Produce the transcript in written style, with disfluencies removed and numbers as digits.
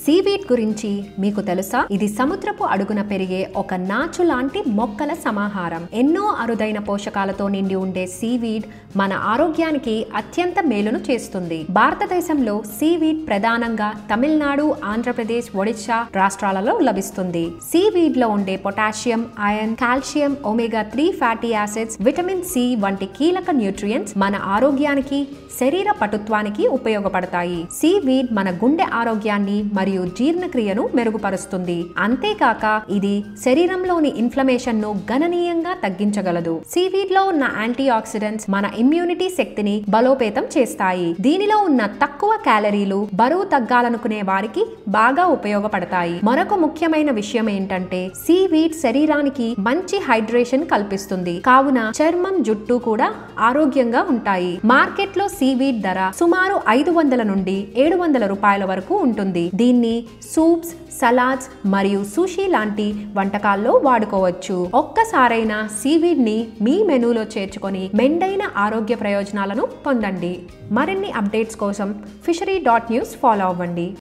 Seaweed గురించి మీకు తెలుసా? ఇది సముద్రపు అడుగున పెరిగే ఒక నాచు లాంటి మొక్కల సమాహారం. ఎన్నో అరుదైన పోషకాలతో నిండి ఉండే సీవీడ్ మన ఆరోగ్యానికి అత్యంత మేలును చేస్తుంది. భారతదేశంలో సీవీడ్ ప్రధానంగా తమిళనాడు, ఆంధ్రప్రదేశ్, ఒడిశా రాష్ట్రాలలో లభిస్తుంది. సీవీడ్ లో ఉండే potassium, iron, calcium, omega 3 fatty acids, vitamin C వంటి కీలక న్యూట్రియంట్స్ మన ఆరోగ్యానికి, శరీర పటుత్వానికి ఉపయోగపడతాయి. సీవీడ్ మన గుండె ఆరోగ్యాన్ని మరియు జీర్ణక్రియను మెరుగుపరుస్తుంది. అంతేకాక ఇది శరీరంలోని ఇన్ఫ్లమేషన్ ను గణనీయంగా తగ్గించగలదు. సీవీడ్ లో ఉన్న యాంటీ ఆక్సిడెంట్స్ మన ఇమ్యూనిటీ శక్తిని బలోపేతం చేస్తాయి. దీనిలో ఉన్న తక్కువ క్యాలరీలు బరువు తగ్గాలనుకునే వారికి బాగా ఉపయోగపడతాయి. మరొక ముఖ్యమైన విషయం ఏంటంటే సీవీడ్ శరీరానికి మంచి హైడ్రేషన్ కల్పిస్తుంది. కావున చర్మం, జుట్టు కూడా ఆరోగ్యంగా ఉంటాయి. మార్కెట్ లో సీవీడ్ ధర సుమారు 500 నుండి 700 రూపాయల వరకు ఉంటుంది. దీన్ని సూప్స్, సలాడ్స్ మరియు సుషీ లాంటి వంటకాల్లో వాడుకోవచ్చు. ఒక్కసారైనా సీవీడ్ ని మీ మెనూలో చేర్చుకొని మెండైన ఆరోగ్య ప్రయోజనాలను పొందండి. మరిన్ని అప్డేట్స్ కోసం fishery.news ఫాలో అవ్వండి.